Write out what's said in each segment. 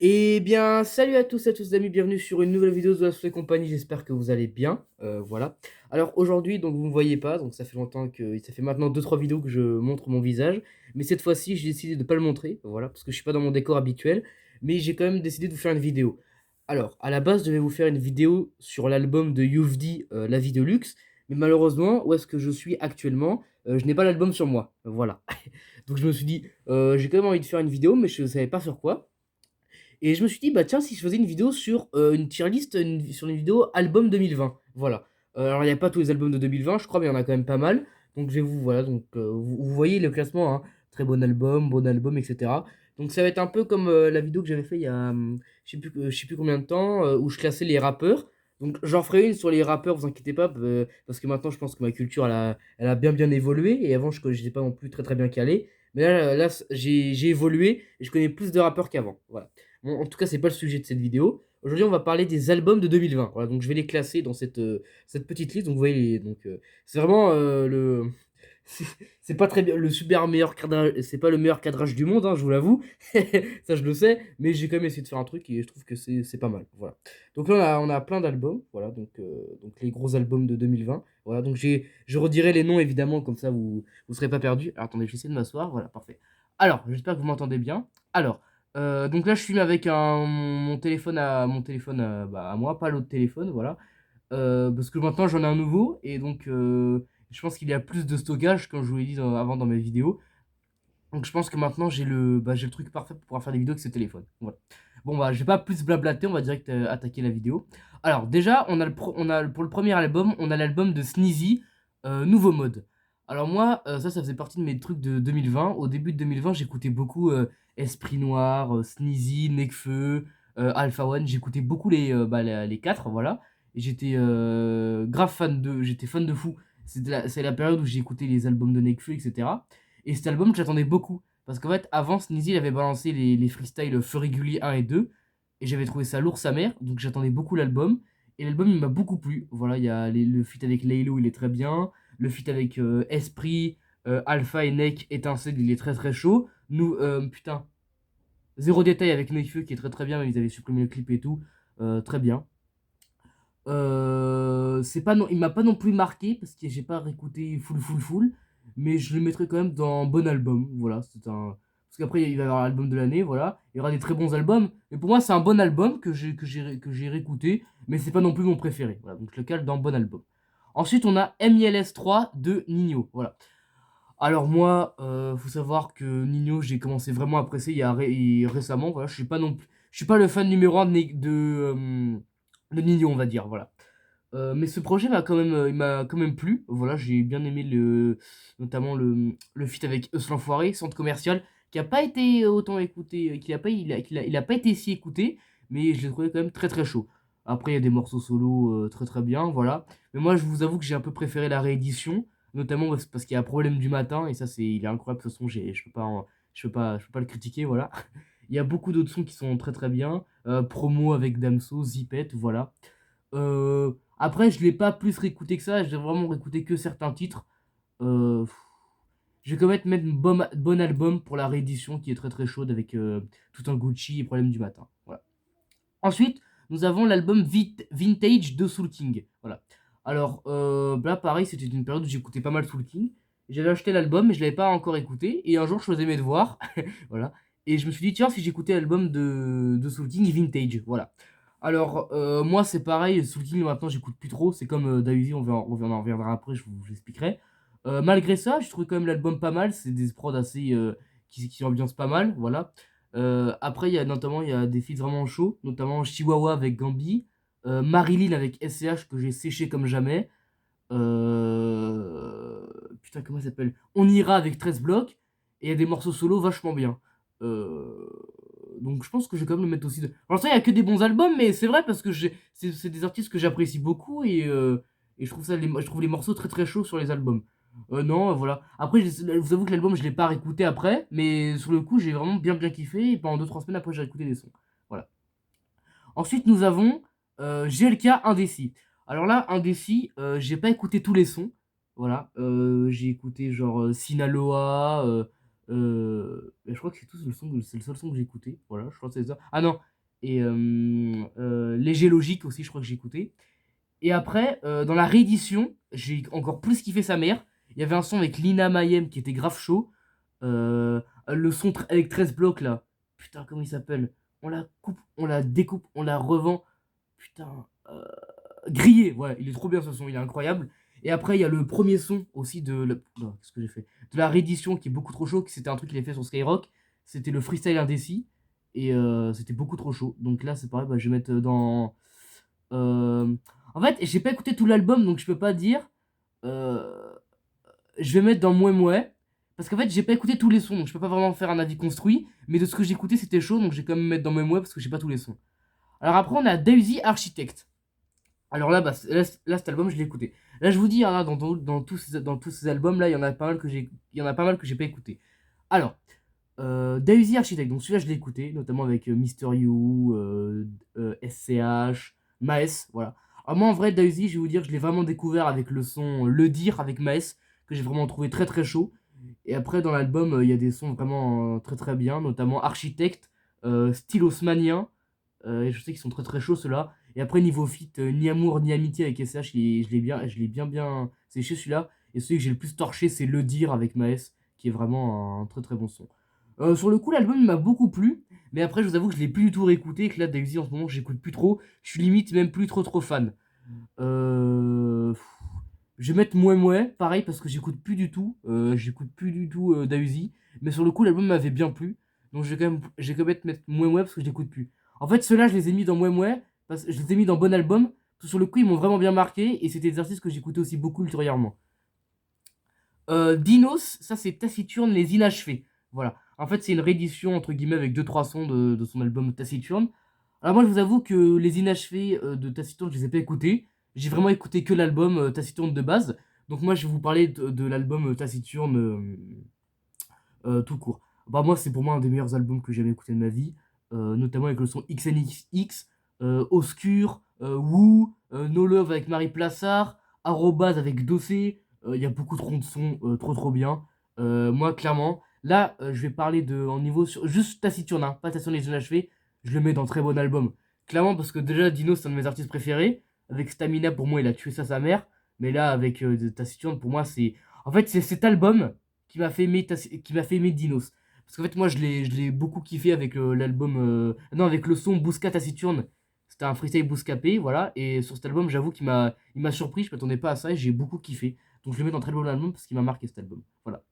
Eh bien, salut à tous amis, bienvenue sur une nouvelle vidéo de la Soul et compagnie, j'espère que vous allez bien, voilà. Alors aujourd'hui, donc vous ne me voyez pas, donc ça fait longtemps que, ça fait maintenant 2-3 vidéos que je montre mon visage, mais cette fois-ci, j'ai décidé de ne pas le montrer, voilà, parce que je suis pas dans mon décor habituel, mais j'ai quand même décidé de vous faire une vidéo. Alors, à la base, je devais vous faire une vidéo sur l'album de Youvdi, La Vie de Luxe, mais malheureusement, où est-ce que je suis actuellement, je n'ai pas l'album sur moi, voilà. Donc je me suis dit, j'ai quand même envie de faire une vidéo, mais je ne savais pas sur quoi. Et je me suis dit, bah tiens, si je faisais une vidéo sur une tier list, sur une vidéo album 2020. Voilà. Alors, il n'y a pas tous les albums de 2020, je crois, mais il y en a quand même pas mal. Donc, je vais vous, voilà, donc, vous voyez le classement, hein. Très bon album, etc. Donc, ça va être un peu comme la vidéo que j'avais fait il y a, je sais plus combien de temps, où je classais les rappeurs. Donc, j'en ferai une sur les rappeurs, vous inquiétez pas, parce que maintenant, je pense que ma culture, elle a bien évolué. Et avant, je n'étais pas non plus très bien calé. Mais là j'ai évolué et je connais plus de rappeurs qu'avant. Voilà. Bon, en tout cas, c'est pas le sujet de cette vidéo. Aujourd'hui, on va parler des albums de 2020. Voilà, donc je vais les classer dans cette petite liste. Donc vous voyez, c'est vraiment c'est c'est pas très bien le super meilleur cadrage. C'est pas le meilleur cadrage du monde, hein, je vous l'avoue. Ça, je le sais. Mais j'ai quand même essayé de faire un truc et je trouve que c'est pas mal. Voilà. Donc là, on a plein d'albums. Voilà, donc les gros albums de 2020. Voilà, donc je redirai les noms évidemment, comme ça vous serez pas perdus. Alors, attendez, je vais essayer de m'asseoir. Voilà, parfait. Alors, j'espère que vous m'entendez bien. Alors. Donc là, je filme avec mon téléphone à moi, pas l'autre téléphone, voilà. Parce que maintenant, j'en ai un nouveau, et donc je pense qu'il y a plus de stockage, comme je vous l'ai dit avant dans mes vidéos. Donc je pense que maintenant, j'ai le truc parfait pour pouvoir faire des vidéos avec ce téléphone. Voilà. Bon, bah, je vais pas plus blablater, on va direct attaquer la vidéo. Alors, déjà, pour le premier album, on a l'album de Sneezy, Nouveau Mode. Alors moi, ça faisait partie de mes trucs de 2020. Au début de 2020, j'écoutais beaucoup Esprit Noir, Sneezy, Nekfeu, Alpha One. J'écoutais beaucoup les quatre, voilà. Et j'étais fan de fou. C'est la période où j'ai écouté les albums de Nekfeu, etc. Et cet album, j'attendais beaucoup. Parce qu'en fait, avant, Sneezy il avait balancé les freestyles Feu Régulier 1 et 2. Et j'avais trouvé ça lourd sa mère. Donc j'attendais beaucoup l'album. Et l'album, il m'a beaucoup plu. Voilà, il y a le feat avec Laylo, il est très bien. Le feat avec Esprit, Alpha et Nek, Étincelle, il est très chaud. Nous, putain, zéro détail avec Nekfeu qui est très bien. Mais ils avaient supprimé le clip et tout. Très bien. C'est pas non, il m'a pas non plus marqué parce que j'ai pas réécouté full, mais je le mettrai quand même dans bon album. Voilà, parce qu'après il va y avoir l'album de l'année, voilà, il y aura des très bons albums. Mais pour moi c'est un bon album que j'ai réécouté, mais c'est pas non plus mon préféré. Voilà, donc je le cale dans bon album. Ensuite on a MILS 3 de Nino. Voilà. Alors moi, faut savoir que Nino, j'ai commencé vraiment à apprécier récemment. Voilà, je suis pas le fan numéro un de Nino, on va dire. Voilà. Mais ce projet il m'a quand même plu. Voilà, j'ai bien aimé notamment le feat avec Eus l'Enfoiré, centre commercial, qui a pas été autant écouté, il a pas été si écouté, mais je l'ai trouvé quand même très chaud. Après, il y a des morceaux solo très bien, voilà. Mais moi, je vous avoue que j'ai un peu préféré la réédition, notamment parce qu'il y a un problème du matin, et ça, il est incroyable ce son, je peux pas le critiquer, voilà. Il y a beaucoup d'autres sons qui sont très bien. Promo avec Damso, Zipette, voilà. Après, je l'ai pas plus réécouté que ça, j'ai vraiment réécouté que certains titres. Euh, je vais quand même mettre un bon album pour la réédition qui est très chaude avec tout un Gucci et problème du matin. Voilà. Ensuite, nous avons l'album Vintage de Soul King. Voilà. Alors, là, pareil, c'était une période où j'écoutais pas mal Soul King. J'avais acheté l'album, mais je l'avais pas encore écouté. Et un jour, je faisais mes devoirs. Voilà. Et je me suis dit, tiens, si j'écoutais l'album de Soul King Vintage. Voilà. Alors, moi, c'est pareil. Soul King, maintenant, j'écoute plus trop. C'est comme Daisy, on en reviendra après, je l'expliquerai. Malgré ça, je trouve quand même l'album pas mal. C'est des prods assez. Qui ambiancent pas mal. Voilà. Après, il y a des feats vraiment chauds, notamment Chihuahua avec Gambi, Marilyn avec SCH que j'ai séché comme jamais. Putain, comment ça s'appelle? On ira avec 13 blocs. Et il y a des morceaux solo vachement bien. Euh, donc je pense que je vais quand même le mettre aussi. Alors ça, il y a que des bons albums, mais c'est vrai parce que c'est des artistes que j'apprécie beaucoup et je trouve les morceaux très chauds sur les albums. Non, voilà. Après, je vous avoue que l'album, je l'ai pas réécouté après, mais sur le coup, j'ai vraiment bien kiffé. Et pendant 2-3 semaines après, j'ai écouté des sons. Voilà. Ensuite, nous avons GLK Indécis. Alors là, Indécis, j'ai pas écouté tous les sons. Voilà. J'ai écouté genre Sinaloa. Je crois que c'est le seul son que j'ai écouté. Voilà, je crois que c'est ça. Ah non. et Léger Logique aussi, je crois que j'ai écouté. Et après, dans la réédition, j'ai encore plus kiffé sa mère. Il y avait un son avec Lina Mayem qui était grave chaud. Le son avec 13 blocs là. Putain, comment il s'appelle? On la coupe, on la découpe, on la revend. Putain. Grillé, ouais, il est trop bien ce son, il est incroyable. Et après, il y a le premier son aussi de. Non, qu'est-ce que j'ai fait? De la réédition qui est beaucoup trop chaud, c'était un truc qu'il avait fait sur Skyrock. C'était le freestyle indécis. Et c'était beaucoup trop chaud. Donc là, c'est pareil, bah, je vais mettre dans. euh, En fait, j'ai pas écouté tout l'album, donc je peux pas dire. Euh, Je vais mettre dans Mouais Mouais. Parce qu'en fait, j'ai pas écouté tous les sons, donc je peux pas vraiment faire un avis construit. Mais de ce que j'ai écouté, c'était chaud, donc je vais quand même mettre dans Mouais Mouais parce que j'ai pas tous les sons. Alors après, on a Daisy Architect. Alors là, bah, là, cet album, je l'ai écouté. Là, je vous dis, hein, dans tous ces albums, là, il y en a pas mal il y en a pas mal que j'ai pas écouté. Alors, Daisy Architect, donc celui-là, je l'ai écouté, notamment avec Mister You, SCH, Maes, voilà. Alors moi, en vrai, Daisy, je vais vous dire, je l'ai vraiment découvert avec le son Le Dire avec Maes, que j'ai vraiment trouvé très très chaud. Et après, dans l'album, il y a des sons vraiment très très bien, notamment Architect, Style Haussmannien, et je sais qu'ils sont très très chauds ceux-là. Et après, niveau feat, ni amour ni amitié avec SH, je l'ai bien séché celui-là. Et celui que j'ai le plus torché, c'est Le Dire avec Maes, qui est vraiment un très très bon son. Sur le coup, l'album il m'a beaucoup plu, mais après, je vous avoue que je l'ai plus du tout réécouté. Et que là, Daisy, en ce moment, j'écoute plus trop. Je suis limite même plus trop fan. Euh... Je vais mettre Mouais Mouais, pareil, parce que j'écoute plus du tout Daisy. Mais sur le coup, l'album m'avait bien plu. Donc j'ai quand même mettre Mouais Mouais parce que je l'écoute plus. En fait, ceux-là, je les ai mis dans Mouais Mouais, parce que je les ai mis dans Bon Album. Parce que sur le coup, ils m'ont vraiment bien marqué. Et c'était des artistes que j'écoutais aussi beaucoup ultérieurement. Dinos, ça c'est Taciturne, Les Inachevés. Voilà. En fait, c'est une réédition, entre guillemets, avec deux trois sons de son album Taciturne. Alors moi, je vous avoue que Les Inachevés de Taciturne, je les ai pas écoutés. J'ai vraiment écouté que l'album Taciturne de base. Donc moi, je vais vous parler de l'album Taciturne tout court. Bah moi, c'est pour moi un des meilleurs albums que j'ai jamais écouté de ma vie. Notamment avec le son XNXX, Oscure, Woo, No Love avec Marie Plassard, Arrobase avec Dossé. Il y a beaucoup trop de sons, trop bien. Moi, clairement, là, je vais parler en niveau sur juste Taciturne, hein, pas Taciturne les inachevés. Je le mets dans très bon album. Clairement, parce que déjà, Dino, c'est un de mes artistes préférés. Avec Stamina, pour moi, il a tué ça sa mère. Mais là, avec Taciturne, pour moi, c'est. En fait, c'est cet album qui m'a fait aimer Dinos. Parce qu'en fait, moi, je l'ai beaucoup kiffé avec l'album. Non, avec le son Bousca Taciturne. C'était un freestyle Bouscapé, voilà. Et sur cet album, j'avoue il m'a surpris. Je m'attendais pas à ça et j'ai beaucoup kiffé. Donc, je le mets dans très bon album parce qu'il m'a marqué cet album. Voilà.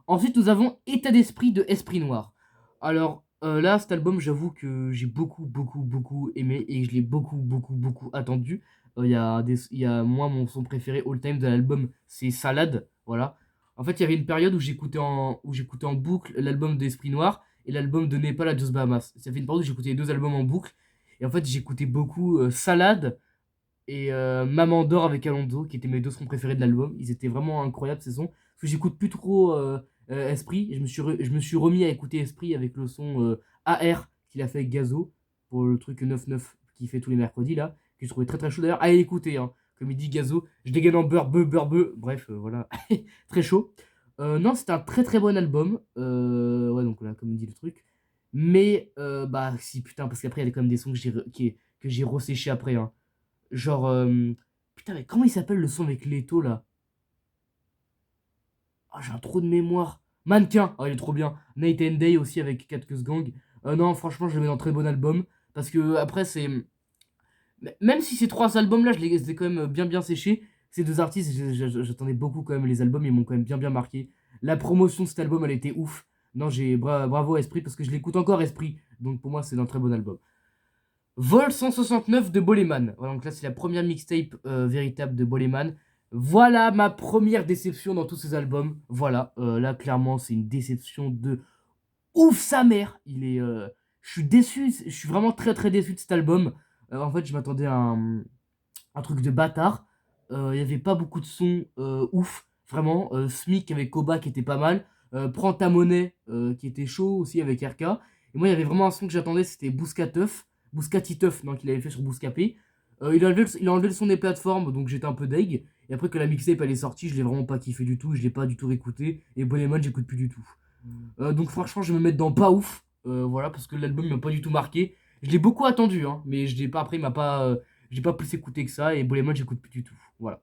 Ensuite, nous avons État d'esprit de Esprit Noir. Alors là, cet album, j'avoue que j'ai beaucoup aimé et je l'ai beaucoup attendu. Il y a moi, mon son préféré all time de l'album, c'est Salade. Voilà. En fait, il y avait une période où j'écoutais en boucle l'album d'Esprit Noir et l'album de Népal à Jos Bahamas. Ça fait une période où j'écoutais les deux albums en boucle. Et en fait, j'écoutais beaucoup Salade et Maman d'or avec Alonso, qui étaient mes deux sons préférés de l'album. Ils étaient vraiment incroyables ces sons. Parce que j'écoute plus trop Esprit. Et je me suis remis à écouter Esprit avec le son AR qu'il a fait avec Gazo pour le truc 9-9 qu'il fait tous les mercredis là. Que je trouvais très très chaud d'ailleurs. Allez écouter, hein. Comme il dit Gazo, je dégaine en beurre. Bref, voilà. Très chaud. Non, c'est un très très bon album. Ouais, donc là, comme il dit le truc. Mais, bah, si, putain, parce qu'après, il y a quand même des sons que j'ai resséché après, hein. Genre, putain, mais comment il s'appelle le son avec Leto là? Ah, j'ai un trou de mémoire. Mannequin, oh, il est trop bien. Night and Day aussi avec Katkus Gang. Non, franchement, je le mets dans un très bon album. Parce que, après, c'est. Même si ces trois albums-là, je les ai quand même bien séchés, ces deux artistes, j'attendais beaucoup quand même les albums, ils m'ont quand même bien marqué. La promotion de cet album, elle était ouf. Non, bravo à Esprit, parce que je l'écoute encore Esprit. Donc pour moi, c'est un très bon album. Vol 169 de Boleman. Voilà, donc là, c'est la première mixtape véritable de Boleman. Voilà ma première déception dans tous ces albums. Voilà, là, clairement, c'est une déception de ouf sa mère. Je suis déçu, je suis vraiment très déçu de cet album. En fait, je m'attendais à un truc de bâtard. Il n'y avait pas beaucoup de sons ouf, vraiment. Smic avec Koba qui était pas mal. Prends ta monnaie qui était chaud aussi avec RK. Et moi, il y avait vraiment un son que j'attendais, c'était Bouscateuf. Bouscatiteuf, non, qu'il avait fait sur Bouscapé. Il a enlevé le son des plateformes, donc j'étais un peu deg. Et après que la mixtape elle est sortie, je l'ai vraiment pas kiffé du tout, je l'ai pas du tout réécouté. Et Boneman, j'écoute plus du tout. Donc franchement, je vais me mettre dans pas ouf. Voilà, parce que l'album m'a pas du tout marqué. Je l'ai beaucoup attendu, hein, mais je l'ai pas, après, il m'a pas, j'ai pas plus écouté que ça, et Boleman, j'écoute plus du tout. Voilà.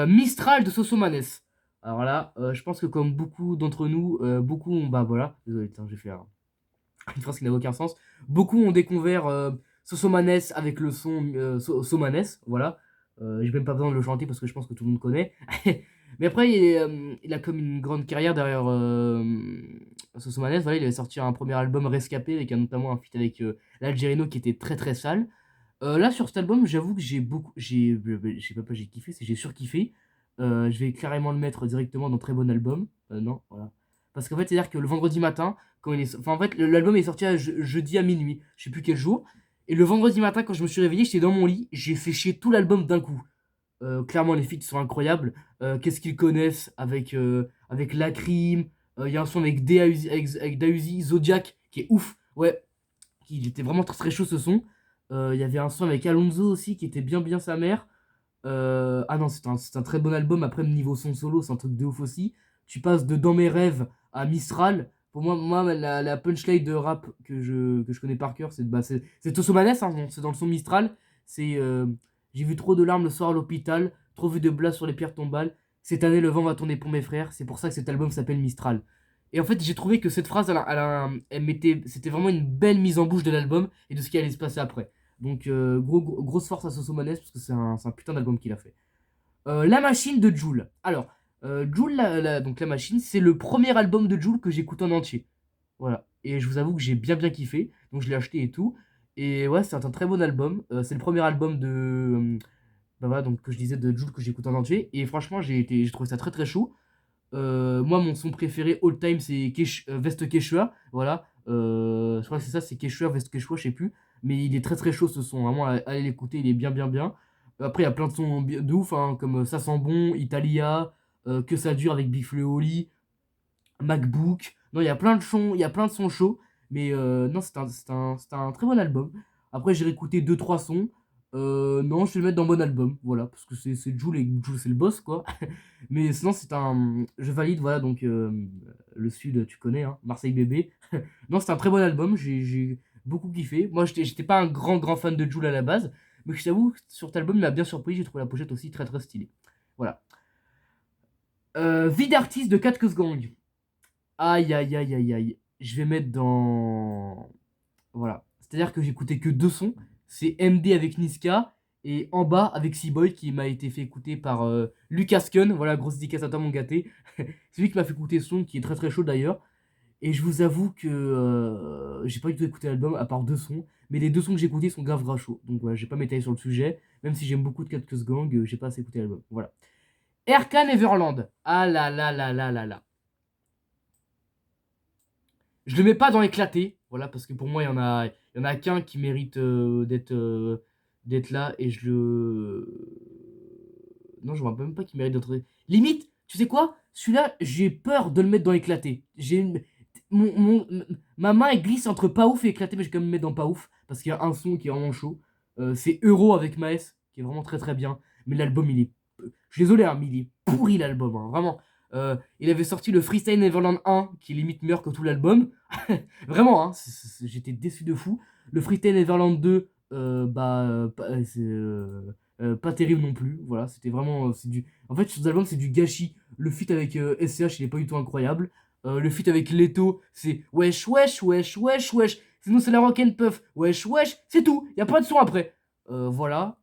Mistral de Sosomanes. Alors là, je pense que comme beaucoup d'entre nous, beaucoup ont, bah voilà, désolé, putain, j'ai fait une phrase qui n'a aucun sens. Beaucoup ont découvert Sosomanes avec le son Somanes, voilà. J'ai même pas besoin de le chanter parce que je pense que tout le monde connaît. Mais après, il a comme une grande carrière derrière Sosomanes. Voilà, il avait sorti un premier album Rescapé avec notamment un feat avec l'Algerino qui était très très sale. Là, sur cet album, j'avoue que je sais pas, j'ai kiffé, c'est j'ai surkiffé. Je vais carrément le mettre directement dans très bon album. Non, voilà. Parce qu'en fait, c'est-à-dire que le vendredi matin, quand il est, enfin, en fait, l'album est sorti jeudi à minuit, je sais plus quel jour. Et le vendredi matin, quand je me suis réveillé, j'étais dans mon lit, j'ai fait chier tout l'album d'un coup. Clairement, les feats sont incroyables. Qu'est-ce qu'ils connaissent avec Lacrim. Il y a un son avec avec Dausi, Zodiac, qui est ouf. Ouais, il était vraiment très très chaud ce son. Il y avait un son avec Alonso aussi qui était bien bien sa mère. Ah non, c'est un très bon album. Après, niveau son solo, c'est un truc de ouf aussi. Tu passes de Dans mes rêves à Mistral. Pour moi la punchline de rap que je connais par cœur, c'est Tosomanes, hein, c'est dans le son Mistral. C'est J'ai vu trop de larmes le soir à l'hôpital, trop vu de blas sur les pierres tombales. Cette année, le vent va tourner pour mes frères. C'est pour ça que cet album s'appelle Mistral. Et en fait, j'ai trouvé que cette phrase, c'était vraiment une belle mise en bouche de l'album et de ce qui allait se passer après. Donc, grosse force à Sosomanes parce que c'est un putain d'album qu'il a fait. La machine de Jul. Alors, Jul, donc la machine, c'est le premier album de Jul que j'écoute en entier. Voilà. Et je vous avoue que j'ai bien bien kiffé. Donc, je l'ai acheté et tout. Et ouais, c'est un très bon album. C'est le premier album bah voilà, donc, que je disais de Jul que j'écoute en entier. Et franchement, j'ai trouvé ça très très chaud. Moi, mon son préféré all time, c'est Veste Quechua. Voilà. Je crois que c'est ça, c'est Quechua, Veste Quechua, je sais plus. Mais il est très très chaud ce son. Vraiment, allez l'écouter, il est bien bien bien. Après, il y a plein de sons de ouf, hein, comme Ça sent bon, Italia, Que ça dure avec Big Flo et Oli, MacBook. Non, il y a plein de sons, il y a plein de sons chauds. Mais non, c'est un très bon album. Après, j'ai réécouté deux trois sons. Non, je vais le mettre dans bon album. Voilà, parce que c'est Jul et Jul, c'est le boss, quoi. Mais sinon, je valide, voilà, donc le Sud, tu connais, hein, Marseille bébé. Non, c'est un très bon album, j'ai beaucoup kiffé. Moi, j'étais pas un grand, grand fan de Jul à la base, mais je t'avoue, sur cet album, il m'a bien surpris. J'ai trouvé la pochette aussi très, très stylée. Voilà. Vie d'artiste de 4 Gang. Aïe, aïe, aïe, aïe, aïe. Je vais mettre dans. Voilà. C'est-à-dire que j'écoutais que deux sons. C'est MD avec Niska et En bas avec Seaboy qui m'a été fait écouter par Lucas Kun. Voilà, grosse dédicace à toi, mon gâté. C'est lui qui m'a fait écouter ce son qui est très très chaud d'ailleurs. Et je vous avoue que j'ai pas du tout écouté l'album à part deux sons. Mais les deux sons que j'ai écoutés sont grave chauds. Donc voilà, j'ai pas m'étaler sur le sujet. Même si j'aime beaucoup de 4 Gang, j'ai pas assez écouté l'album. Voilà. Erkan Everland. Ah là là là là là là. Je le mets pas dans éclaté, voilà, parce que pour moi, il y en a qu'un qui mérite d'être là, et je le. Non, je vois même pas qui mérite d'être. Limite, tu sais quoi? Celui-là, j'ai peur de le mettre dans éclaté. Ma main, elle glisse entre pas ouf et éclaté, mais je vais quand même le mettre dans pas ouf, parce qu'il y a un son qui est vraiment chaud. C'est Euro avec Maes, qui est vraiment très très bien. Mais l'album, il est. Je suis désolé, hein, mais il est pourri l'album, hein, vraiment. Il avait sorti le Freestyle Neverland 1, qui est limite meilleur que tout l'album. Vraiment, hein, j'étais déçu de fou. Le Freestyle Neverland 2, c'est pas terrible non plus. Voilà, c'était vraiment. En fait, sur cet album, c'est du gâchis. Le feat avec SCH, il est pas du tout incroyable. Le feat avec Leto, c'est wesh, wesh, wesh, wesh, wesh. Sinon, c'est la rock'n'puff. Wesh, wesh, c'est tout. Y a pas de son après. Voilà.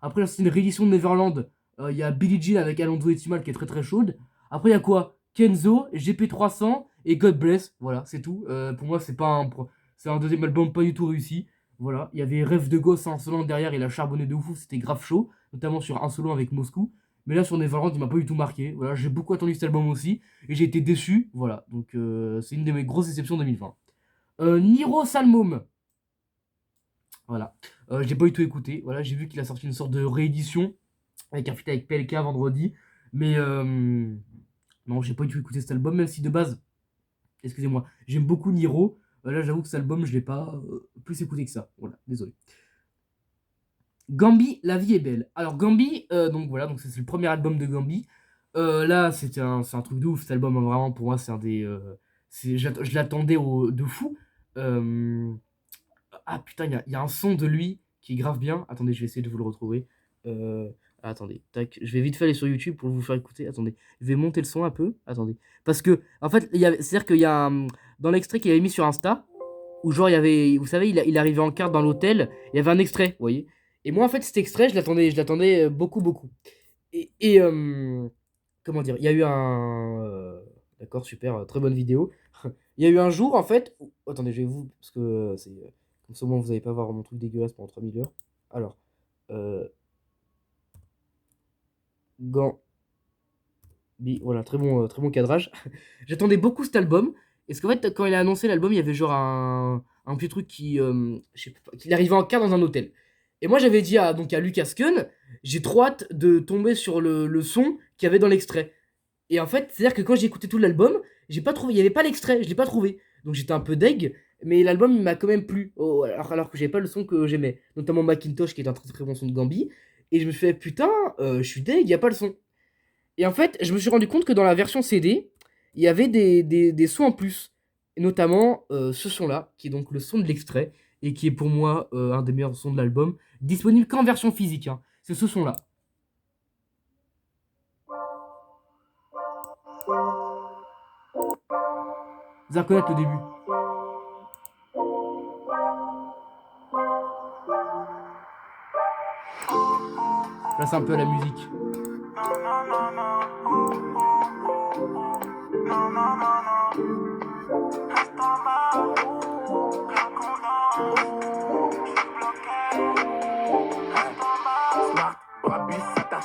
Après, là, c'est une réédition de Neverland. Il y a Billie Jean avec Alonso et Timal qui est très très chaude. Après, il y a quoi? Kenzo, GP300 et God Bless. Voilà, c'est tout. Pour moi, c'est un deuxième album pas du tout réussi. Voilà, il y avait Rêve de gosse en solo derrière, il a charbonné de ouf, c'était grave chaud, notamment sur un solo avec Moscou. Mais là, sur Neverland, il m'a pas du tout marqué. Voilà, j'ai beaucoup attendu cet album aussi et j'ai été déçu. Voilà, donc c'est une de mes grosses déceptions 2020. Niro Salmom. Voilà, j'ai pas du tout écouté. Voilà, j'ai vu qu'il a sorti une sorte de réédition avec un feat avec PLK vendredi. Mais non, j'ai pas du tout écouté cet album, même si de base, excusez-moi, j'aime beaucoup Niro. Là, j'avoue que cet album, je l'ai pas plus écouté que ça. Voilà, désolé. Gambi, La vie est belle. Alors, Gambi, donc voilà, donc c'est le premier album de Gambi. Là, c'est un truc de ouf, cet album, hein, vraiment, pour moi, c'est un des. Je l'attendais de fou. Euh, Ah putain, il y a un son de lui qui est grave bien. Attendez, je vais essayer de vous le retrouver. Euh, Attendez, tac. Je vais vite faire aller sur YouTube pour vous faire écouter. Attendez, je vais monter le son un peu. Attendez. Parce que, en fait, c'est-à-dire qu'il y a dans l'extrait qu'il avait mis sur Insta, où genre il y avait, vous savez, il arrivait en carte dans l'hôtel, il y avait un extrait, vous voyez. Et moi, en fait, cet extrait, je l'attendais beaucoup, beaucoup. Et comment dire, il y a eu un. D'accord, super, très bonne vidéo. Il y a eu un jour, en fait. Attendez, je vais vous. Parce que c'est. Comme ça, au moins, vous n'allez pas voir mon truc dégueulasse pendant 3000 heures. Alors. Euh, Gant. Voilà, très bon cadrage. J'attendais beaucoup cet album. Et parce qu'en fait, quand il a annoncé l'album, il y avait genre un petit truc qui. Je sais pas, qu'il arrivait en quart dans un hôtel. Et moi, j'avais dit à Lucas Kunn, j'ai trop hâte de tomber sur le son qu'il y avait dans l'extrait. Et en fait, c'est-à-dire que quand j'ai écouté tout l'album, j'ai pas trouvé, il y avait pas l'extrait, je l'ai pas trouvé. Donc j'étais un peu deg, mais l'album il m'a quand même plu. Oh, alors que j'avais pas le son que j'aimais, notamment Macintosh qui est un très très bon son de Gambi. Et je me suis fait putain, je suis deg, il y a pas le son. Et en fait, je me suis rendu compte que dans la version CD, il y avait des sons en plus, et notamment ce son-là, qui est donc le son de l'extrait et qui est pour moi un des meilleurs sons de l'album, disponible qu'en version physique, hein. C'est ce son-là. Vous allez reconnaître le début. Là, c'est un peu à la musique.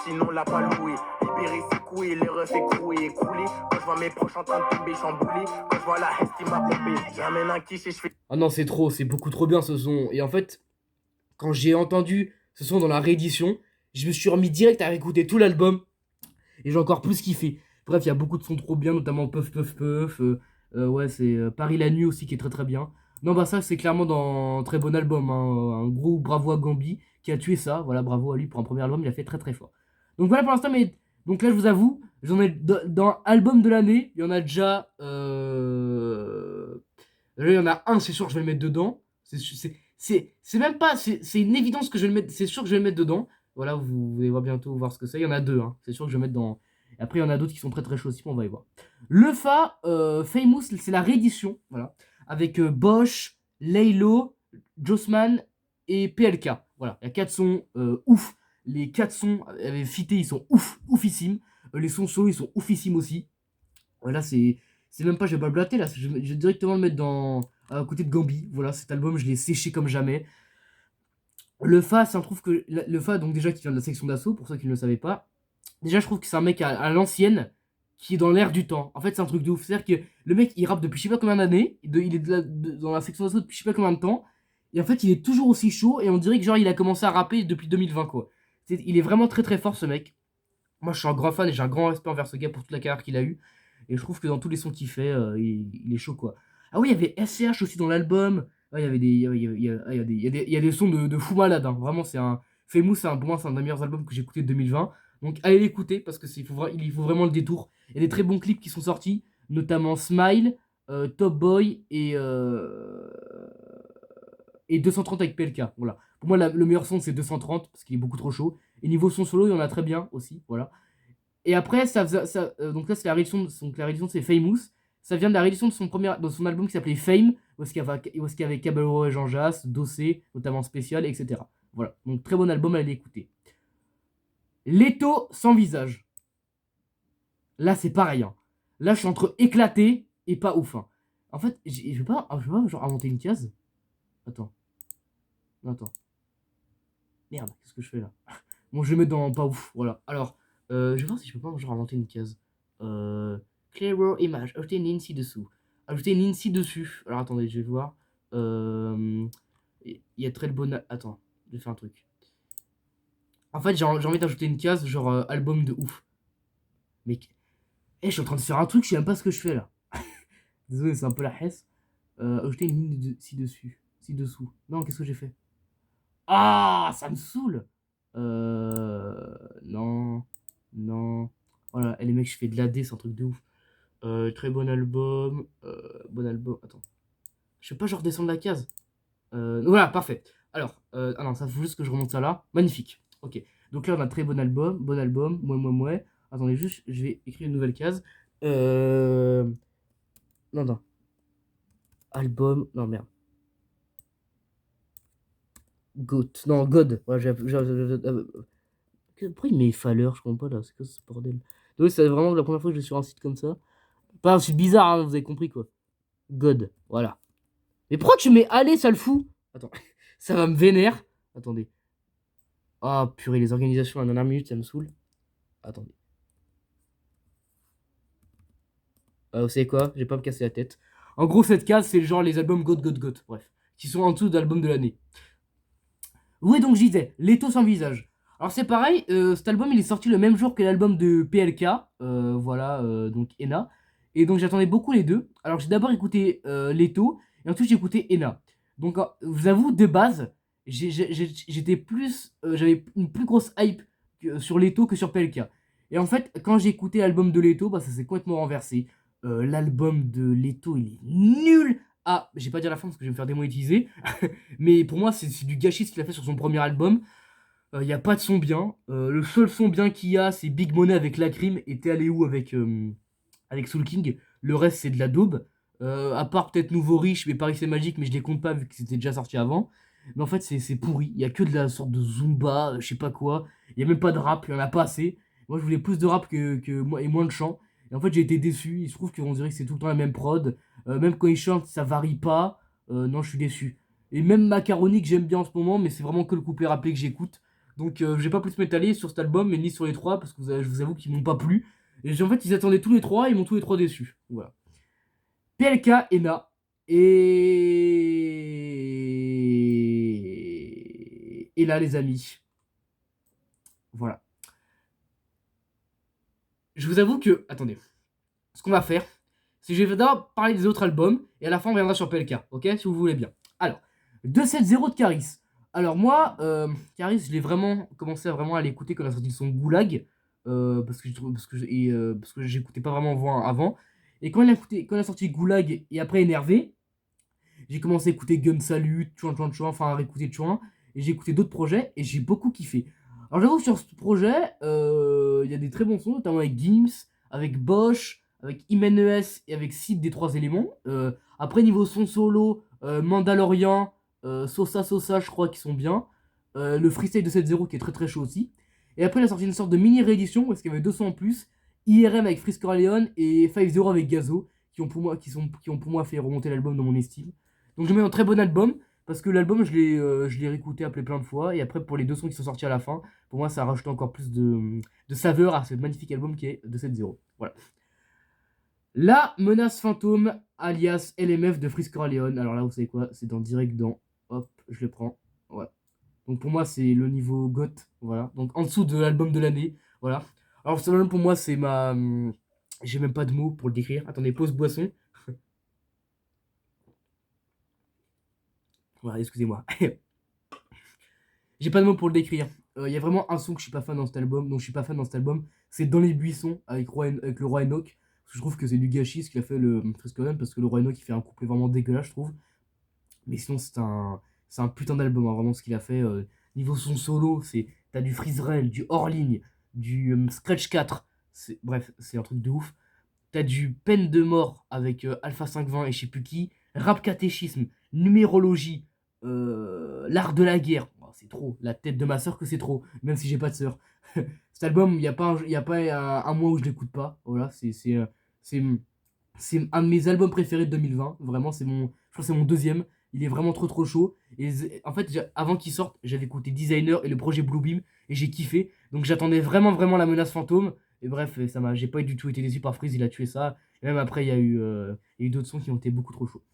Sinon l'a pas loué, libérer ses couilles, les refs écroués, écroulés. Quand je vois mes proches en train de tomber chamboulés, quand je vois la haine qui m'a pompé, j'amène un quiche et je fais. Ah non, c'est beaucoup trop bien ce son. Et en fait, quand j'ai entendu ce son dans la réédition, je me suis remis direct à réécouter tout l'album et j'ai encore plus kiffé. Bref, il y a beaucoup de sons trop bien, notamment Puff Puff Puff. Ouais, c'est Paris la nuit aussi qui est très très bien. Non, bah ça, c'est clairement dans un très bon album, hein. Un gros bravo à Gambi qui a tué ça. Voilà, bravo à lui pour un premier album, il a fait très très fort. Donc voilà pour l'instant, mais donc là, je vous avoue, j'en ai dans album de l'année, il y en a déjà. Là, il y en a un, c'est sûr que je vais le mettre dedans. C'est même pas. C'est une évidence que je vais le mettre. C'est sûr que je vais le mettre dedans. Voilà, vous allez voir bientôt voir ce que c'est. Il y en a deux, hein. C'est sûr que je vais mettre dans. Et après, il y en a d'autres qui sont très très chauds aussi, mais on va y voir. Le Fa Famous, c'est la réédition. Voilà. Avec Bosch, Laylo, Jossman et PLK. Voilà, il y a 4 sons ouf. Les 4 sons avec Fité, ils sont ouf, oufissimes. Les sons solo, ils sont oufissimes aussi. Voilà, c'est même pas, je vais pas le blatter là, je vais directement le mettre à côté de Gambi. Voilà, cet album, je l'ai séché comme jamais. Le Fa, c'est un trouve que le Fa, donc déjà qui vient de la section d'assaut, pour ceux qui ne le savaient pas. Déjà, je trouve que c'est un mec à l'ancienne qui est dans l'air du temps. En fait, c'est un truc de ouf. C'est-à-dire que le mec, il rappe depuis je sais pas combien d'années, il est dans la section d'assaut depuis je sais pas combien de temps, et en fait, il est toujours aussi chaud, et on dirait que genre il a commencé à rapper depuis 2020 quoi. Il est vraiment très très fort ce mec. Moi, je suis un grand fan et j'ai un grand respect envers ce gars pour toute la carrière qu'il a eue. Et je trouve que dans tous les sons qu'il fait, il est chaud, quoi. Ah oui, il y avait SCH aussi dans l'album. Ouais, il y avait des, il y a des sons de fou malade, hein. Vraiment, c'est un. Famous, pour moi, c'est un des meilleurs albums que j'ai écouté de 2020. Donc, allez l'écouter parce que il faut vraiment le détour. Il y a des très bons clips qui sont sortis, notamment Smile, Top Boy et 230 avec PLK. Voilà. Pour moi, le meilleur son, c'est 230 parce qu'il est beaucoup trop chaud. Et niveau son solo, il y en a très bien aussi. Voilà. Et après, donc là, c'est la réédition, donc la réédition c'est Famous. Ça vient de la réédition de son album qui s'appelait Fame, où est-ce qu'il y avait Caballero et Jean Jass, Dossé, notamment Spécial, etc. Voilà, donc très bon album à l'écouter. Leto sans visage. Là, c'est pareil, hein. Là, je suis entre éclaté et pas ouf, hein. En fait, je vais pas genre inventer une case. Attends. Non, attends. Merde, qu'est-ce que je fais là? Bon, je vais mettre dans pas ouf, voilà. Alors, je vais voir si je peux pas genre inventer une case. Clearer image, ajouter une INSI dessous. Ajouter une INSI dessus. Alors attendez, je vais voir. Il y a très bon. Attends, je vais faire un truc. En fait, j'ai envie d'ajouter une case genre album de ouf. Mais je suis en train de faire un truc, je sais même pas ce que je fais là. Désolé, c'est un peu la hesse. Ajouter une ligne ci-dessus. Ci-dessous. Non, qu'est-ce que j'ai fait? Ah, ça me saoule. Non. Non. Voilà, et les mecs, je fais de l'AD, c'est un truc de ouf. Très bon album. Bon album. Attends. Je sais pas, genre descendre la case. Voilà, parfait. Alors, ah non, ça faut juste que je remonte ça là. Magnifique. Ok. Donc là, on a un très bon album. Bon album. Mouais. Attendez, juste, je vais écrire une nouvelle case. Euh... Non, non. Album. Non, merde. Goat. Non, God. Ouais, pourquoi il met Falleur? Je comprends pas là. C'est quoi ce bordel? Donc, c'est vraiment la première fois que je suis sur un site comme ça. Pas un site bizarre, hein, vous avez compris quoi. God. Voilà. Mais pourquoi tu mets aller, ça le fout? Attends. Ça va me vénère. Attendez. Ah, purée, les organisations à la dernière minute, ça me saoule. Attendez. Vous savez quoi? Je vais pas me casser la tête. En gros, cette case, c'est genre les albums GOAT. Bref. Qui sont en dessous d'album de l'année. Oui, donc je disais, Leto sans visage. Alors c'est pareil, cet album il est sorti le même jour que l'album de PLK, voilà, donc Ena. Et donc j'attendais beaucoup les deux. Alors j'ai d'abord écouté Leto, et ensuite j'ai écouté Ena. Donc je vous avoue, de base, j'étais plus, j'avais une plus grosse hype sur Leto que sur PLK. Et en fait, quand j'ai écouté l'album de Leto, bah, ça s'est complètement renversé. L'album de Leto, il est nul. Ah, j'ai pas dire la fin parce que je vais me faire démonétiser. Mais pour moi, c'est du gâchis ce qu'il a fait sur son premier album. Il n'y a pas de son bien. Le seul son bien qu'il y a, c'est Big Money avec Lacrim et T'es allé où avec Soul King. Le reste, c'est de la daube. À part peut-être Nouveau Riche, mais Paris c'est magique, mais je les compte pas vu que c'était déjà sorti avant. Mais en fait, c'est pourri. Il y a que de la sorte de Zumba, je sais pas quoi. Il y a même pas de rap, il y en a pas assez. Moi, je voulais plus de rap que moi et moins de chant. Et en fait, j'ai été déçu. Il se trouve qu'on dirait que c'est tout le temps la même prod. Même quand ils chantent, ça varie pas. Non, je suis déçu. Et même Macaroni que j'aime bien en ce moment, mais c'est vraiment que le couplet rappelé que j'écoute. Donc je vais pas plus m'étaler sur cet album, mais ni sur les trois, parce que je vous avoue qu'ils m'ont pas plu. Et en fait, ils attendaient tous les trois, ils m'ont tous les trois déçus. Voilà. PLK, Ena. Et là, les amis. Voilà. Je vous avoue que. Attendez. Ce qu'on va faire, c'est que je vais d'abord parler des autres albums, et à la fin, on reviendra sur PLK, ok? Si vous voulez bien. Alors, 270 de Caris. Alors, moi, Caris, je l'ai vraiment commencé à vraiment à l'écouter quand il a sorti son Goulag, parce que j'écoutais pas vraiment avant. Et quand il a sorti Goulag et après Énervé, j'ai commencé à écouter Gun Salute, Chouin, enfin à réécouter Chouin, et j'ai écouté d'autres projets, et j'ai beaucoup kiffé. Alors j'avoue que sur ce projet, il y a des très bons sons, notamment avec Gims, avec Bosch, avec Imenes et avec Sid des Trois Éléments. Après, niveau son solo, Mandalorian, Sosa, je crois qu'ils sont bien. Le freestyle de 7-0 qui est très très chaud aussi. Et après, il a sorti une sorte de mini réédition, parce qu'il y avait 200 en plus. IRM avec Frisk Leon et 5-0 avec Gazo, qui ont pour moi fait remonter l'album dans mon estime. Donc je mets un très bon album, parce que l'album je l'ai réécouté appelé plein de fois, et après pour les deux sons qui sont sortis à la fin, pour moi ça a rajouté encore plus de saveur à ce magnifique album qui est 270. Voilà. La menace fantôme, alias LMF de Frisk Leon. Alors là, vous savez quoi? C'est dans direct dans. Hop, je le prends. Ouais. Donc pour moi, c'est le niveau GOT. Voilà. Donc en dessous de l'album de l'année. Voilà. Alors ce album pour moi, c'est ma. J'ai même pas de mots pour le décrire. Attendez, pause boisson. Voilà, excusez-moi. J'ai pas de mots pour le décrire. Il y a vraiment un son que je suis pas fan dans cet album, dont je suis pas fan dans cet album. C'est Dans les buissons avec le Roi Enoch. Parce que je trouve que c'est du gâchis ce qu'il a fait le Fresconen, parce que le Roi Enoch il fait un couplet vraiment dégueulasse, je trouve. Mais sinon, c'est un putain d'album, hein, vraiment ce qu'il a fait. Niveau son solo, t'as du Freezerel, du hors ligne, du Scratch 4. Bref, c'est un truc de ouf. T'as du Peine de mort avec Alpha 520 et je sais plus qui. Rap catéchisme, numérologie, l'art de la guerre. Oh, c'est trop. La tête de ma soeur que c'est trop. Même si j'ai pas de soeur. Cet album, il n'y a pas, un mois où je l'écoute pas. Voilà, c'est un de mes albums préférés de 2020. Vraiment, je crois que c'est mon deuxième. Il est vraiment trop trop chaud. Et en fait, avant qu'il sorte, j'avais écouté Designer et le projet Bluebeam et j'ai kiffé. Donc j'attendais vraiment la menace fantôme. Et bref, j'ai pas du tout été déçu par Freeze, il a tué ça. Et même après, il y a eu d'autres sons qui ont été beaucoup trop chauds.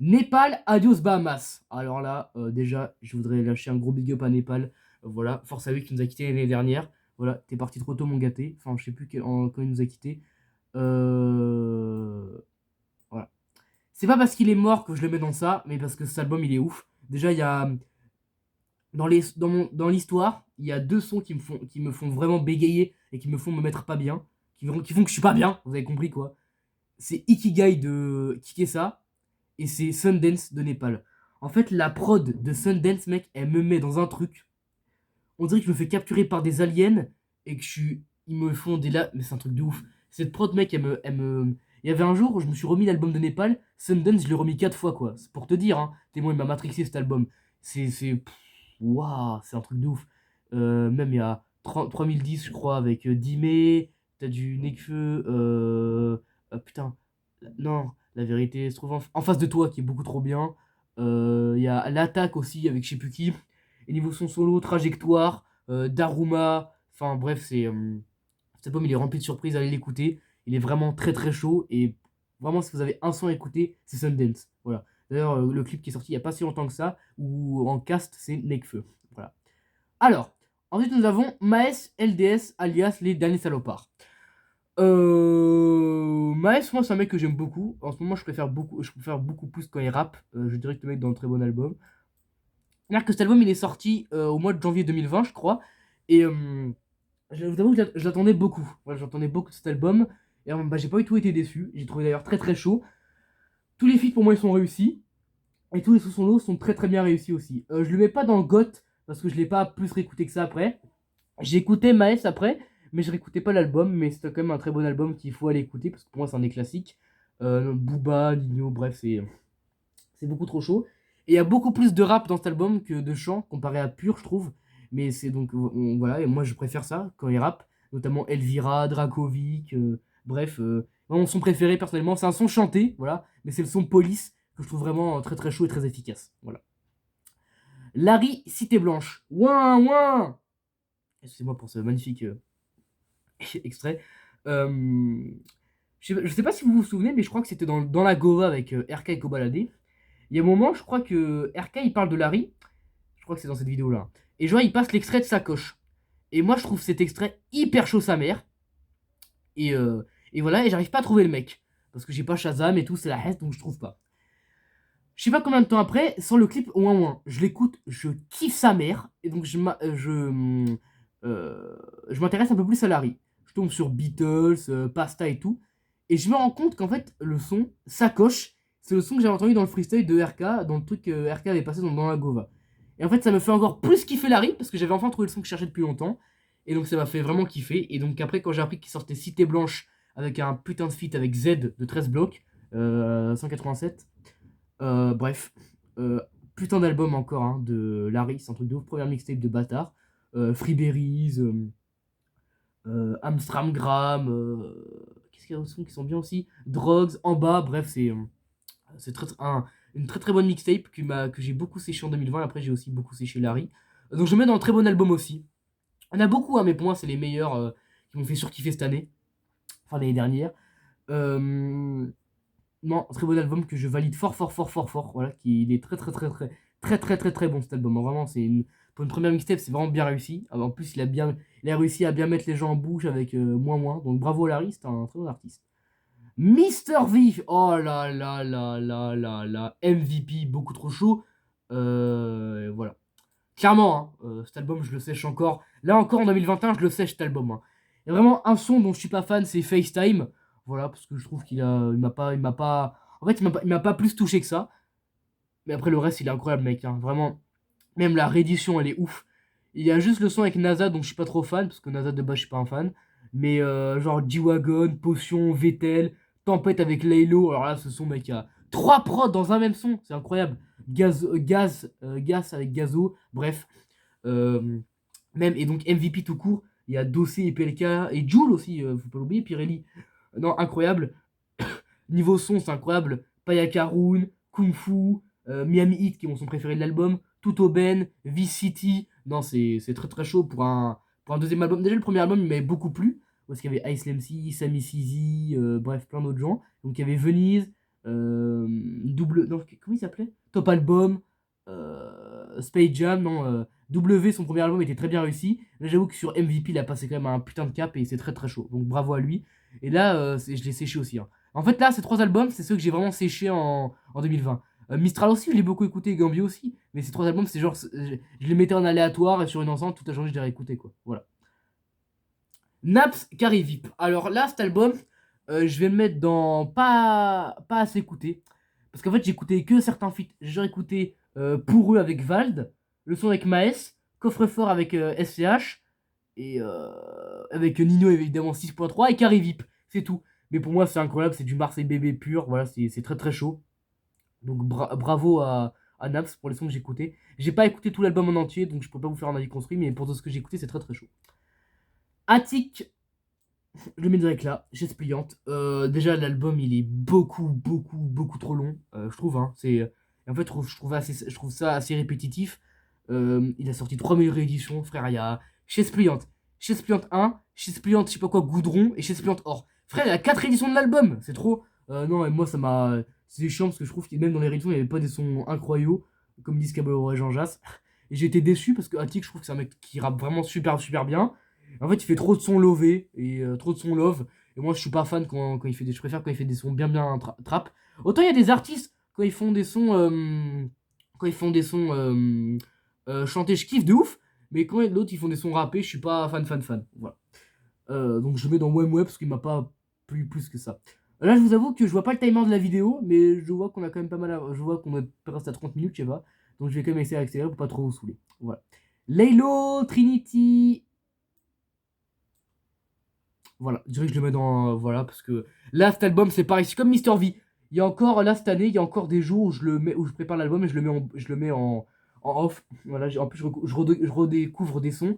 Népal, adios Bahamas. Alors là, déjà, je voudrais lâcher un gros big up à Népal. Voilà, force à lui qui nous a quitté l'année dernière. Voilà, t'es parti trop tôt, mon gâté. Enfin, je sais plus quand il nous a quitté. Voilà. C'est pas parce qu'il est mort que je le mets dans ça, mais parce que cet album il est ouf. Déjà, il y a. Dans l'histoire, il y a deux sons qui me font vraiment bégayer et qui me font me mettre pas bien. Qui font que je suis pas bien, vous avez compris quoi. C'est Ikigai de Kikesa et c'est Sundance de Népal. En fait, la prod de Sundance, mec, elle me met dans un truc. On dirait que je me fais capturer par des aliens et que je suis. Ils me font des là. Mais c'est un truc de ouf. Cette prod, mec, elle me. Il y avait un jour où je me suis remis l'album de Népal. Sundance, je l'ai remis 4 fois, quoi. C'est pour te dire, hein. Témoin, il m'a matrixé cet album. Pff, waouh, c'est un truc de ouf. Même il y a 3010, je crois, avec Dime. T'as du Nekfeu. Putain. Non, la vérité se trouve en face de toi, qui est beaucoup trop bien. Il y a l'attaque aussi avec je sais plus qui. Et niveau son solo, trajectoire, Daruma. Enfin bref, cet album il est rempli de surprises, allez l'écouter. Il est vraiment très très chaud. Et vraiment, si vous avez un son à écouter, c'est Sundance. Voilà. D'ailleurs, le clip qui est sorti il n'y a pas si longtemps que ça, où en cast c'est Nekfeu. Voilà. Alors, ensuite nous avons Maes LDS alias les derniers salopards. Maes, moi, c'est un mec que j'aime beaucoup. En ce moment, je préfère beaucoup plus quand il rappe. Je dirais que le mec dans un très bon album. C'est-à-dire que cet album, il est sorti au mois de janvier 2020, je crois. Et je vous avoue que je l'attendais beaucoup. Voilà, j'attendais beaucoup de cet album. Et bah, j'ai pas du tout été déçu. J'ai trouvé d'ailleurs très très chaud. Tous les feats pour moi, ils sont réussis. Et tous les sons solos sont très très bien réussis aussi. Je le mets pas dans le GOT parce que je l'ai pas plus réécouté que ça après. J'ai écouté Maes après, mais je réécoutais pas l'album, mais c'était quand même un très bon album qu'il faut aller écouter parce que pour moi c'est un des classiques. Booba, Nino, bref, c'est beaucoup trop chaud. Et il y a beaucoup plus de rap dans cet album que de chant comparé à Pur, je trouve. Mais c'est donc voilà, et moi je préfère ça quand il rappe, notamment Elvira, Drakovic, bref, mon son préféré personnellement, c'est un son chanté, voilà, mais c'est le son Police que je trouve vraiment très très chaud et très efficace. Voilà. Larry Cité Blanche. Ouin ouin. Excusez-moi pour ce magnifique extrait. Euh, je sais pas si vous vous souvenez, mais je crois que c'était dans la Gova avec RK et Kobalade. Il y a un moment, je crois que RK il parle de Larry. Je crois que c'est dans cette vidéo-là. Et genre, il passe l'extrait de Sacoche. Et moi, je trouve cet extrait hyper chaud sa mère. Et, euh, et voilà, et j'arrive pas à trouver le mec. Parce que j'ai pas Shazam et tout, c'est la haine, donc je trouve pas. Je sais pas combien de temps après, sans le clip, ouin ouin, je l'écoute, je kiffe sa mère. Et donc, je m'intéresse un peu plus à Larry. Je tombe sur Beatles, Pasta et tout. Et je me rends compte qu'en fait, le son, Sacoche, c'est le son que j'avais entendu dans le freestyle de RK, dans le truc que RK avait passé dans la Gova. Et en fait, ça me fait encore plus kiffer Larry, parce que j'avais enfin trouvé le son que je cherchais depuis longtemps. Et donc, ça m'a fait vraiment kiffer. Et donc, après, quand j'ai appris qu'il sortait Cité Blanche avec un putain de feat avec Z de 13 blocs, 187. Bref, putain d'album encore hein, de Larry, c'est un truc de ouf, première mixtape de bâtard. Freeberries, Amstramgram, qu'est-ce qu'il y a au son qui sont bien aussi, Drogs, En bas, bref, c'est une très très bonne mixtape que j'ai beaucoup séché en 2020. Après, j'ai aussi beaucoup séché Larry. Donc, je mets dans un très bon album aussi. Il y en a beaucoup, hein, mais pour moi, c'est les meilleurs qui m'ont fait surkiffer cette année, enfin l'année dernière. Euh, non, un très bon album que je valide fort, fort, fort, fort, fort. Voilà, il est très, très, très, très, très, très, très, très bon cet album. Vraiment, pour une première mixtape, c'est vraiment bien réussi. En plus, il a réussi à bien mettre les gens en bouche avec moins, moins. Donc bravo Larry, c'est un très bon artiste. Mister V, oh là là là là là là, MVP, beaucoup trop chaud. Voilà. Clairement, hein, cet album, je le sèche encore. Là encore, en 2021, je le sèche cet album. Hein. Il y a vraiment un son dont je suis pas fan, c'est FaceTime. Voilà, parce que je trouve il m'a pas, en fait, il m'a pas plus touché que ça. Mais après, le reste, il est incroyable, mec. Hein. Vraiment, même la réédition, elle est ouf. Il y a juste le son avec NASA, dont je suis pas trop fan, parce que NASA de base, je suis pas un fan. Mais genre G-Wagon, Potion, Vettel, Tempête avec Laylo. Alors là, ce son, mec, il y a 3 prods dans un même son. C'est incroyable. Gaz avec Gazo. Bref. Euh, Même, et donc MVP tout court. Il y a Dossé et PLK. Et Joule aussi, faut pas l'oublier. Pirelli. Non, incroyable. Niveau son, c'est incroyable. Payakarun, Kung Fu, Miami Heat, qui est mon son préféré de l'album. Tutoben, Vice City. Non, c'est très très chaud pour un deuxième album. Déjà, le premier album, il m'avait beaucoup plu. Parce qu'il y avait Ice MC, Sammy CZ, bref, plein d'autres gens. Donc il y avait Venise, double. Non, comment il s'appelait Top Album, Space Jam, non. W, son premier album était très bien réussi. Là, j'avoue que sur MVP, il a passé quand même un putain de cap et c'est très très chaud. Donc bravo à lui. Et là, je l'ai séché aussi. Hein. En fait, là, ces 3 albums, c'est ceux que j'ai vraiment séché en 2020. Mistral aussi, je l'ai beaucoup écouté, Gambio aussi. Mais ces 3 albums, c'est genre, je les mettais en aléatoire et sur une enceinte, toute la journée, je les réécoutais, quoi. Voilà. Naps Carré VIP. Alors là, cet album, je vais le mettre dans pas assez écouté. Parce qu'en fait, j'ai écouté que certains feats. J'ai écouté Pour eux avec Vald, le son avec Maes, Coffre-fort avec SCH, et avec Nino évidemment 6.3 et Carré VIP, c'est tout. Mais pour moi c'est incroyable, c'est du Marseille bébé pur, voilà, c'est très très chaud. Donc bravo à Naps pour les sons que j'ai écoutés. J'ai pas écouté tout l'album en entier, donc je peux pas vous faire un avis construit, mais pour tout ce que j'ai écouté, c'est très très chaud. Attic, je le mets direct là, chaise pliante. Déjà l'album il est beaucoup trop long, je trouve. Hein, en fait je trouve ça assez répétitif. Il a sorti 3000 rééditions, frère. Il y a chaise pliante 1, chaise pliante je sais pas quoi goudron et chaise pliante or. Frère, il y a 4 éditions de l'album, c'est trop. Non, et moi ça m'a, c'est chiant parce que je trouve que même dans les rééditions il n'y avait pas des sons incroyables, comme disent Caballero et Jean Jass. Et j'ai été déçu parce que Attic, je trouve que c'est un mec qui rappe vraiment super bien. En fait, il fait trop de sons lovés et trop de sons love. Et moi, je suis pas fan quand il fait des. Je préfère quand il fait des sons bien trap. Autant il y a des artistes quand ils font des sons. Quand ils font des sons chantés, je kiffe de ouf. Mais quand l'autre ils font des sons rappés, je suis pas fan. Voilà. Donc je le mets dans Wem parce qu'il m'a pas plu plus que ça. Là, je vous avoue que je vois pas le timer de la vidéo, mais je vois qu'on a quand même pas mal. Je vois qu'on est presque à 30 minutes, je sais pas. Donc je vais quand même essayer d'accélérer pour pas trop vous saouler. Voilà. Laylo, Trinity. Voilà, je dirais que je le mets dans. Voilà, parce que là, cet album, c'est pareil. C'est comme Mister V. Il y a encore, là, cette année, il y a encore des jours où je le mets, où je prépare l'album et je le mets en off. Voilà, en plus, je redécouvre des sons.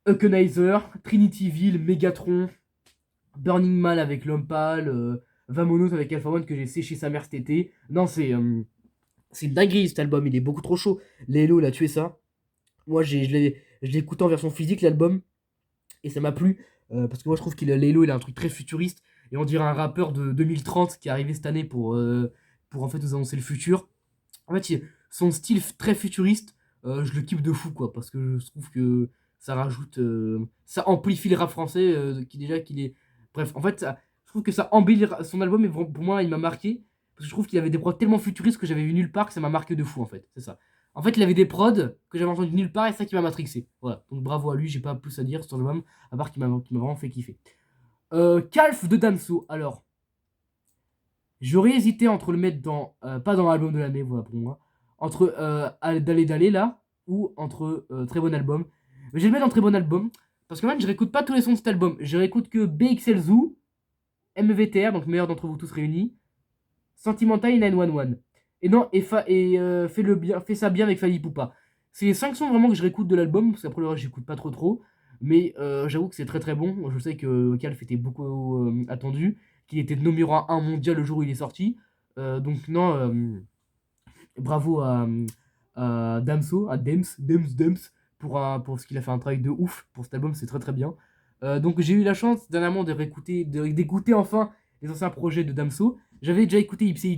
Euchanizer, Trinityville, Megatron, Burning Man avec L'Homme Pâle, Vamonos avec Alpha One que j'ai séché sa mère cet été. Non, c'est une dinguerie cet album, il est beaucoup trop chaud. Lélo, il a tué ça. Moi, je l'ai écouté en version physique, l'album, et ça m'a plu. Parce que moi, je trouve qu'il a Lélo, il a un truc très futuriste. Et on dirait un rappeur de 2030 qui est arrivé cette année pour en fait nous annoncer le futur. En fait, son style très futuriste, je le kiffe de fou, quoi. Parce que je trouve que ça rajoute. Ça amplifie le rap français, qui déjà qu'il est. Bref, en fait, je trouve que ça embellit son album, et pour moi, il m'a marqué. Parce que je trouve qu'il avait des prods tellement futuristes que j'avais vu nulle part que ça m'a marqué de fou, en fait. C'est ça. En fait, il avait des prods que j'avais entendu nulle part et c'est ça qui m'a matrixé. Voilà. Donc bravo à lui, j'ai pas plus à dire sur l'album, à part qu'il m'a vraiment fait kiffer. Calf de Damso. Alors, j'aurais hésité entre le mettre dans. Pas dans l'album de l'année, voilà pour moi. Entre D'aller là, ou entre très bon album. Mais je vais le mettre dans très bon album. Parce que même, je réécoute pas tous les sons de cet album. Je réécoute que BXL Zoo, MVTR, donc meilleur d'entre vous tous réunis, Sentimental et 911. Et non, fais ça bien avec Fali Poupa. C'est les 5 sons vraiment que je réécoute de l'album, parce qu'après le reste, j'écoute pas trop. Mais j'avoue que c'est très très bon. Je sais que Calf était beaucoup attendu, qu'il était numéro 1 mondial le jour où il est sorti. Donc non, bravo à Damso, à Dems, pour ce qu'il a fait un travail de ouf pour cet album, c'est très très bien. Donc j'ai eu la chance dernièrement de d'écouter enfin les anciens projets de Damso. J'avais déjà écouté Ipsy